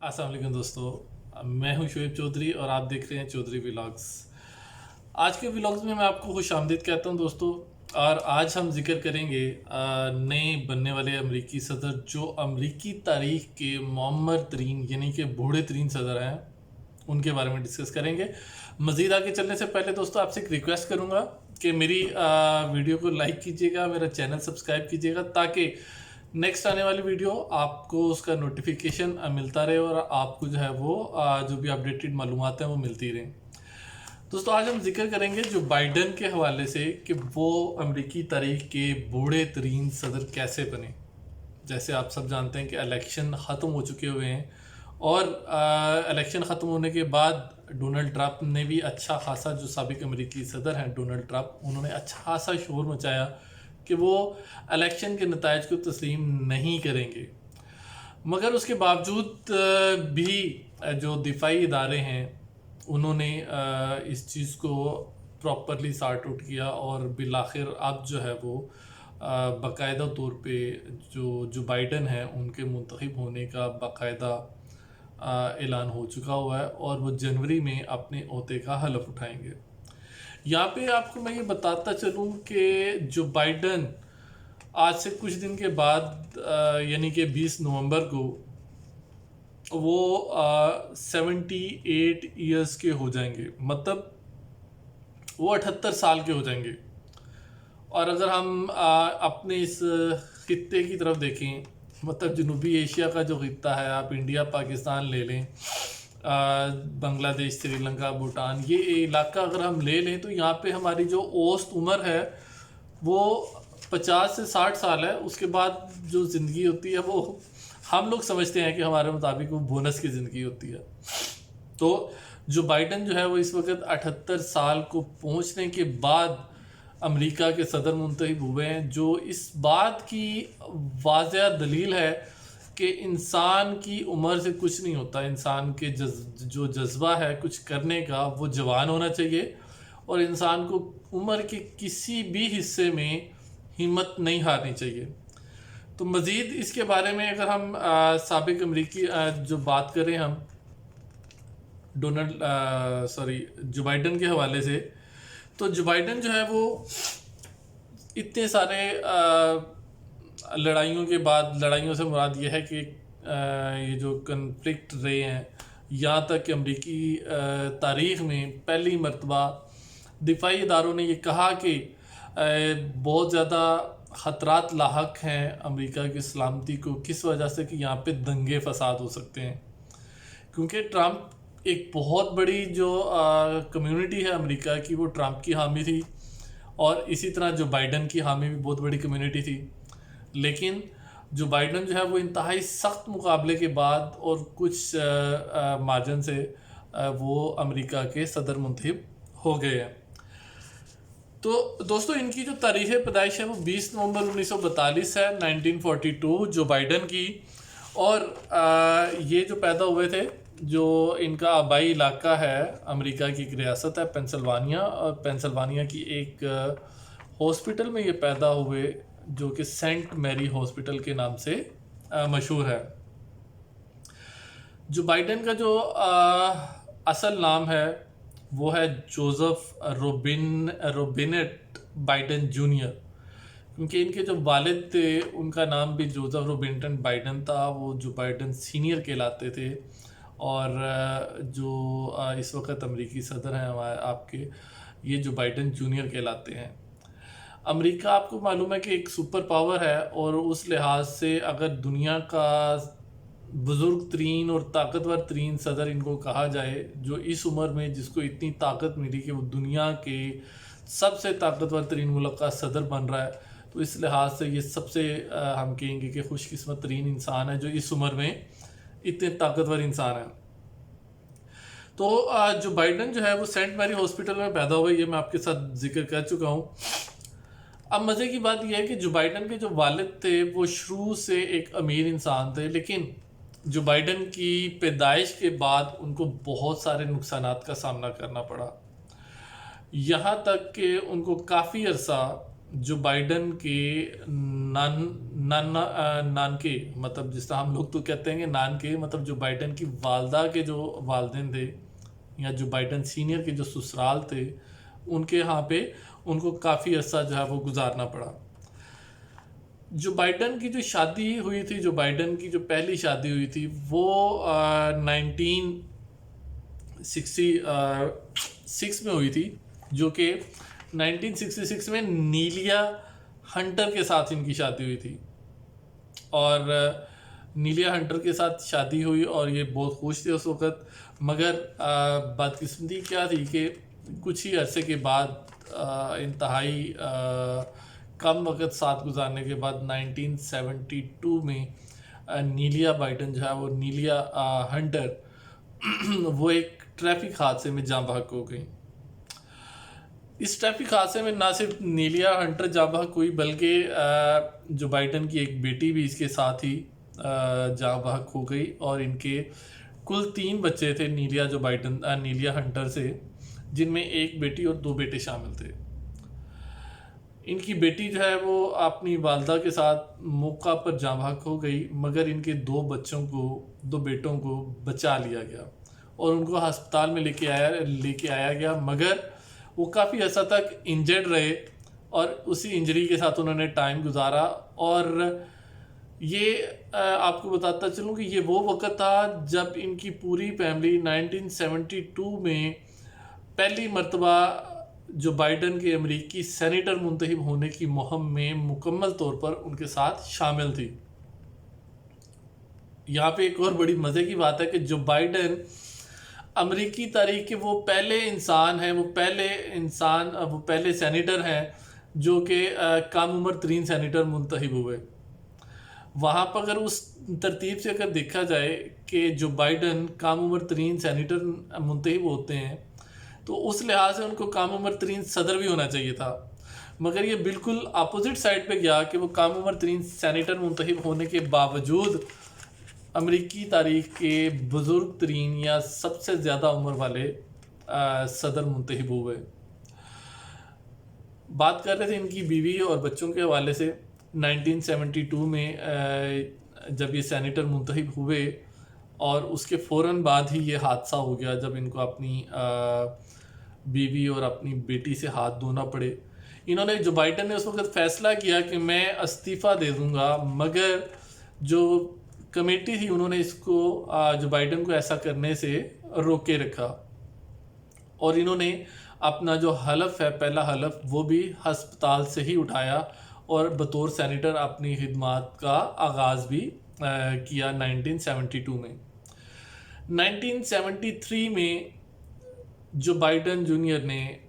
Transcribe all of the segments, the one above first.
अस्सलाम वालेकुम दोस्तों, मैं हूं शोएब चौधरी और आप देख रहे हैं चौधरी व्लॉग्स। आज के व्लॉग्स में मैं आपको खुश आमदीद कहता हूं दोस्तों। और आज हम जिक्र करेंगे नए बनने वाले अमरीकी सदर, जो अमरीकी तारीख के मुअम्मर तरीन यानी कि बूढ़े तरीन सदर हैं, उनके बारे में डिस्कस करेंगे। मज़ीद आगे चलने से पहले दोस्तों आपसे एक रिक्वेस्ट करूंगा कि मेरी वीडियो को लाइक कीजिएगा, मेरा चैनल सब्सक्राइब कीजिएगा, ताकि नेक्स्ट आने वाली वीडियो आपको उसका नोटिफिकेशन मिलता रहे और आपको जो है वो जो भी अपडेटेड मालूमात हैं वो मिलती रहें। दोस्तों आज हम जिक्र करेंगे जो बाइडन के हवाले से कि वो अमरीकी तारीख के बूढ़े तरीन सदर कैसे बने। जैसे आप सब जानते हैं कि इलेक्शन ख़त्म हो चुके हुए हैं और इलेक्शन ख़त्म होने के बाद डोनाल्ड ट्रंप ने भी अच्छा खासा, जो साबिक अमरीकी सदर हैं डोनाल्ड ट्रंप, उन्होंने अच्छा खासा शोर मचाया कि वो इलेक्शन के नताइज को तस्लीम नहीं करेंगे। मगर उसके बावजूद भी जो दिफाई इदारे हैं उन्होंने इस चीज़ को प्रॉपरली सॉर्ट आउट किया और बिलाखिर अब जो है वो बाकायदा तौर पे जो बाइडन है उनके मुंतखब होने का बाकायदा ऐलान हो चुका हुआ है और वो जनवरी में अपने ओहदे का हलफ उठाएंगे। यहाँ पे आपको मैं ये बताता चलूँ कि जो बाइडन आज से कुछ दिन के बाद यानी कि 20 नवंबर को वो 78 ईयर्स के हो जाएंगे, मतलब वो 78 साल के हो जाएंगे। और अगर हम अपने इस खित्ते की तरफ देखें, मतलब जनूबी एशिया का जो खित्ता है, आप इंडिया पाकिस्तान ले लें, बांग्लादेश, श्रीलंका, भूटान, ये इलाका अगर हम ले लें तो यहाँ पे हमारी जो औसत उम्र है वो 50 से 60 साल है। उसके बाद जो ज़िंदगी होती है वो हम लोग समझते हैं कि हमारे मुताबिक वो बोनस की ज़िंदगी होती है। तो जो बाइडन जो है वो इस वक्त 78 साल को पहुँचने के बाद अमेरिका के सदर मुंतखब हुए हैं, जो इस बात की वाज़ह दलील है कि इंसान की उम्र से कुछ नहीं होता। इंसान के जो जज्बा है कुछ करने का वो जवान होना चाहिए और इंसान को उम्र के किसी भी हिस्से में हिम्मत नहीं हारनी चाहिए। तो मज़ीद इसके बारे में अगर हम साबिक अमरीकी जो बात करें हम जो बाइडन के हवाले से, तो जो बाइडन जो है वो इतने सारे लड़ाइयों के बाद, लड़ाइयों से मुराद ये है कि ये जो कन्फ्लिक्ट रहे हैं, यहाँ तक कि अमरीकी तारीख़ में पहली मरतबा दिफाई इदारों ने ये कहा कि बहुत ज़्यादा ख़तरात लाहक हैं अमेरिका की सलामती को। किस वजह से कि यहाँ पे दंगे फसाद हो सकते हैं, क्योंकि ट्रंप एक बहुत बड़ी जो कम्युनिटी है अमेरिका की, वो ट्रंप की हामी थी और इसी तरह जो बाइडन की हामी भी बहुत बड़ी कम्युनिटी थी। लेकिन जो बाइडन जो है वो इंतहाई सख्त मुकाबले के बाद और कुछ मार्जिन से वो अमेरिका के सदर मुंतखब हो गए हैं। तो दोस्तों इनकी जो तारीख़ पैदाइश है वो 20 नवंबर 1942 है, 1942 जो बाइडन की। और ये जो पैदा हुए थे, जो इनका आबाई इलाका है अमेरिका की एक रियासत है पेंसिल्वानिया, और पेंसिल्वानिया की एक हॉस्पिटल में ये पैदा हुए जो कि सेंट मैरी हॉस्पिटल के नाम से मशहूर है। जो बाइडन का जो असल नाम है वो है जोसेफ रोबिनेट बाइडन जूनियर, क्योंकि इनके जो वालिद थे उनका नाम भी जोसेफ रोबिन्टन बाइडन था, वो जो बाइडन सीनियर कहलाते थे। और जो इस वक्त अमरीकी सदर हैं आपके, ये जो बाइडन जूनियर कहलाते हैं। अमेरिका आपको मालूम है कि एक सुपर पावर है और उस लिहाज से अगर दुनिया का बुज़ुर्ग तरीन और ताकतवर तरीन सदर इनको कहा जाए, जो इस उम्र में जिसको इतनी ताकत मिली कि वो दुनिया के सबसे ताकतवर तरीन मुल्क का सदर बन रहा है, तो इस लिहाज से ये सबसे हम कहेंगे कि खुशकिस्मत तरीन इंसान है जो इस उम्र में इतने ताकतवर इंसान है। तो जो बाइडन जो है वो सेंट मैरी हॉस्पिटल में पैदा हुए, ये मैं आपके साथ जिक्र कर चुका हूँ। अब मज़े की बात यह है कि जो बाइडन के जो वालिद थे वो शुरू से एक अमीर इंसान थे, लेकिन जो बाइडन की पैदाइश के बाद उनको बहुत सारे नुकसानात का सामना करना पड़ा। यहाँ तक कि उनको काफ़ी अरसा जो बाइडन के नानके, मतलब जिस तरह हम लोग तो कहते हैं कि नानके, मतलब जो बाइडन की वालदा के जो वालदेन थे, या जो बाइडन सीनियर के जो ससुराल थे, उनके यहाँ पे उनको काफ़ी अर्सा जो है वो गुजारना पड़ा। जो बाइडन की जो शादी हुई थी, जो बाइडन की जो पहली शादी हुई थी, वो 1966 में हुई थी, जो कि 1966 में नीलिया हंटर के साथ इनकी शादी हुई थी। और नीलिया हंटर के साथ शादी हुई और ये बहुत खुश थे उस वक़्त, मगर बदकिस्मती क्या थी कि कुछ ही अरसे के बाद इंतहाई कम वक्त साथ गुजारने के बाद 1972 में नीलिया बाइडन जो है वो नीलिया हंटर वो एक ट्रैफिक हादसे में जाँ बहक हो गई। इस ट्रैफिक हादसे में ना सिर्फ नीलिया हंटर जाँ बहक हुई, बल्कि जो बाइडन की एक बेटी भी इसके साथ ही जाँ बहक हो गई, और इनके कुल 3 बच्चे थे नीलिया हंटर से, जिनमें एक बेटी और 2 बेटे शामिल थे। इनकी बेटी जो है वो अपनी वालदा के साथ मौका पर जाँ बहक हो गई, मगर इनके 2 बेटों को बचा लिया गया और उनको अस्पताल में लेके आया गया, मगर वो काफ़ी अर्सा तक इंजर्ड रहे और उसी इंजरी के साथ उन्होंने टाइम गुजारा। और ये आपको बताता चलूँ कि ये वो वक्त था जब इनकी पूरी फैमिली 1972 में पहली मर्तबा जो बाइडन के अमेरिकी सेनेटर मुंतखब होने की मुहिम में मुकम्मल तौर पर उनके साथ शामिल थी। यहाँ पे एक और बड़ी मज़े की बात है कि जो बाइडन अमेरिकी तारीख के वो पहले सेनेटर हैं जो कि कम उम्र तरीन सेनेटर मुंतखब हुए। वहाँ पर अगर उस तरतीब से अगर देखा जाए कि जो बाइडन कम उम्र तरीन सेनेटर मुंतखब होते हैं, तो उस लिहाज से उनको कम उम्र तरीन सदर भी होना चाहिए था, मगर ये बिल्कुल अपोजिट साइड पे गया कि वो कम उम्र तरीन सेनेटर मुंतखब होने के बावजूद अमेरिकी तारीख के बुज़ुर्ग तरीन या सबसे ज़्यादा उम्र वाले सदर मुंतखब हुए। बात कर रहे थे इनकी बीवी और बच्चों के हवाले से। 1972 में जब ये सेनेटर मुंतखब हुए और उसके फ़ौरन बाद ही ये हादसा हो गया, जब इनको अपनी बीवी और अपनी बेटी से हाथ धोना पड़े। इन्होंने, जो बाइडन ने उस वक्त फ़ैसला किया कि मैं इस्तीफ़ा दे दूंगा, मगर जो कमेटी थी उन्होंने इसको जो बाइडन को ऐसा करने से रोके रखा, और इन्होंने अपना जो हलफ है, पहला हलफ, वो भी हस्पताल से ही उठाया और बतौर सेनेटर अपनी खिदमात का आगाज़ भी किया 1972 में। 1973 में जो बाइडन जूनियर ने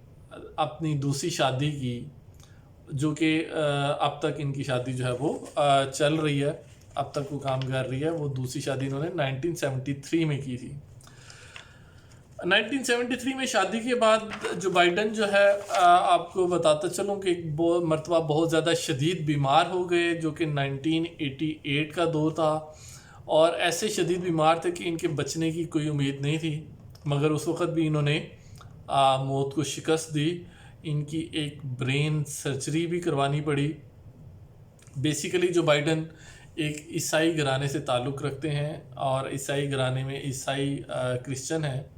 अपनी दूसरी शादी की, जो कि अब तक इनकी शादी जो है वो चल रही है, अब तक वो काम कर रही है, वो दूसरी शादी इन्होंने 1973 में की थी। 1973 में शादी के बाद जो बाइडन जो है, आपको बताता चलूँ कि एक मरतबा बहुत ज़्यादा शदीद बीमार हो गए, जो कि 1988 का दौर था, और ऐसे शदीद बीमार थे कि इनके बचने की कोई उम्मीद नहीं थी, मगर उस वक़्त भी इन्होंने मौत को शिकस्त दी। इनकी एक ब्रेन सर्जरी भी करवानी पड़ी। बेसिकली जो बाइडन एक ईसाई घराने से ताल्लुक़ रखते हैं, और ईसाई घराने में ईसाई क्रिश्चियन हैं,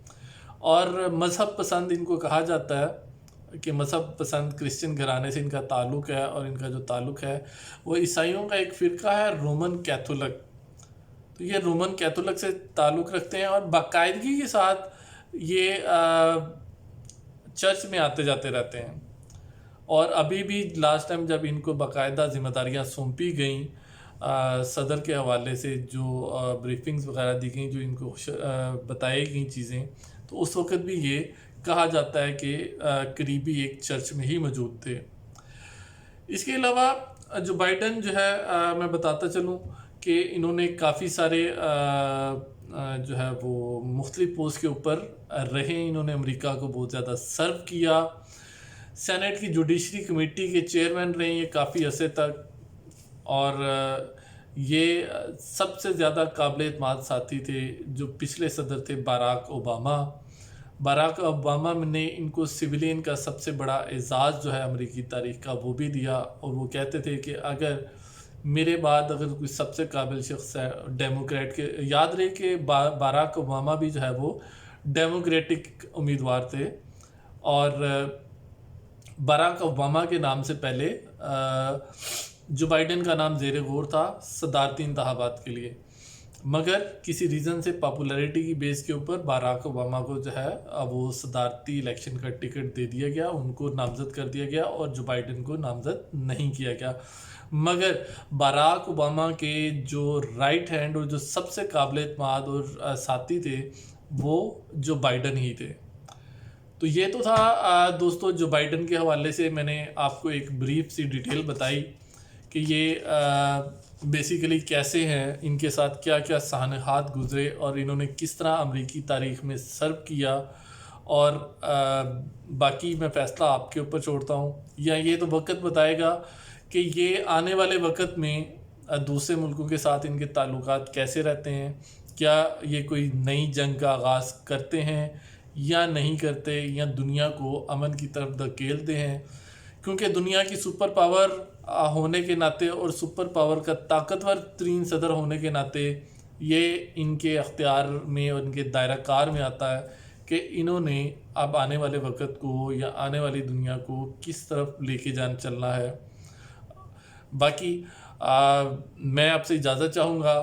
और मज़हब पसंद इनको कहा जाता है कि मज़हब पसंद क्रिश्चियन घराने से इनका ताल्लुक़ है। और इनका जो ताल्लुक़ है वो ईसाइयों का एक फ़िरका है, रोमन कैथोलिक। तो ये रोमन कैथोलिक से ताल्लुक़ रखते हैं और बाकायदगी के साथ ये चर्च में आते जाते रहते हैं। और अभी भी लास्ट टाइम जब इनको बाकायदा ज़िम्मेदारियाँ सौंपी गई सदर के हवाले से, जो ब्रीफिंग्स वगैरह दी गई, जो इनको बताई गई चीज़ें, तो उस वक़्त भी ये कहा जाता है कि करीबी एक चर्च में ही मौजूद थे। इसके अलावा जो बाइडन जो है, मैं बताता चलूँ कि इन्होंने काफ़ी सारे जो है वो मुख्तलिफ पोस्ट के ऊपर रहे। इन्होंने अमेरिका को बहुत ज़्यादा सर्व किया। सेनेट की जुडिशरी कमेटी के चेयरमैन रहे ये काफ़ी अरसे तक, और ये सबसे ज़्यादा काबिल एतमाद साथी थे जो पिछले सदर थे, बाराक ओबामा। باراک اوباما نے ان کو سویلین کا سب سے بڑا اعزاز جو ہے امریکی تاریخ کا وہ بھی دیا، اور وہ کہتے تھے کہ اگر میرے بعد اگر کوئی سب سے قابل شخص ہے ڈیموکریٹ کے، یاد رہے کہ باراک اوباما بھی جو ہے وہ ڈیموکریٹک امیدوار تھے، اور باراک اوباما کے نام سے پہلے جو بائیڈن کا نام زیر غور تھا صدارتی انتخابات کے لیے، مگر کسی ریزن سے پاپولیرٹی کی بیس کے اوپر باراک اوباما کو جو ہے وہ صدارتی الیکشن کا ٹکٹ دے دیا گیا، ان کو نامزد کر دیا گیا، اور جو بائیڈن کو نامزد نہیں کیا گیا۔ مگر باراک اوباما کے جو رائٹ ہینڈ اور جو سب سے قابل اعتماد اور ساتھی تھے وہ جو بائیڈن ہی تھے۔ تو یہ تو تھا دوستو جو بائیڈن کے حوالے سے میں نے آپ کو ایک بریف سی ڈیٹیل بتائی کہ یہ بیسیکلی کیسے ہیں، ان کے ساتھ کیا کیا سانحات گزرے، اور انہوں نے کس طرح امریکی تاریخ میں سرو کیا، اور باقی میں فیصلہ آپ کے اوپر چھوڑتا ہوں، یا یہ تو وقت بتائے گا کہ یہ آنے والے وقت میں دوسرے ملکوں کے ساتھ ان کے تعلقات کیسے رہتے ہیں، کیا یہ کوئی نئی جنگ کا آغاز کرتے ہیں یا نہیں کرتے، یا دنیا کو امن کی طرف دھکیلتے ہیں، کیونکہ دنیا کی سپر پاور ہونے کے ناطے اور سپر پاور کا طاقتور ترین صدر ہونے کے ناطے یہ ان کے اختیار میں اور ان کے دائرہ کار میں آتا ہے کہ انہوں نے اب آنے والے وقت کو یا آنے والی دنیا کو کس طرف لے کے چلنا ہے۔ باقی میں آپ سے اجازت چاہوں گا،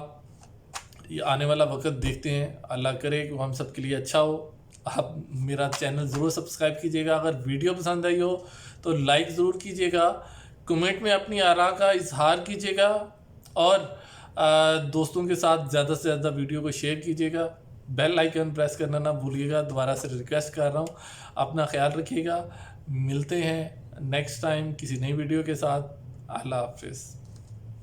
یہ آنے والا وقت دیکھتے ہیں، اللہ کرے کہ ہم سب کے لیے اچھا ہو۔ آپ میرا چینل ضرور سبسکرائب کیجیے گا، اگر ویڈیو پسند آئی ہو تو لائک ضرور کیجیے گا، کمنٹ میں اپنی آراء کا اظہار کیجیے گا، اور دوستوں کے ساتھ زیادہ سے زیادہ ویڈیو کو شیئر کیجیے گا، بیل آئیکن پریس کرنا نہ بھولیے گا، دوبارہ سے ریکویسٹ کر رہا ہوں۔ اپنا خیال رکھیے گا، ملتے ہیں نیکسٹ ٹائم کسی نئی ویڈیو کے ساتھ۔ اللہ حافظ۔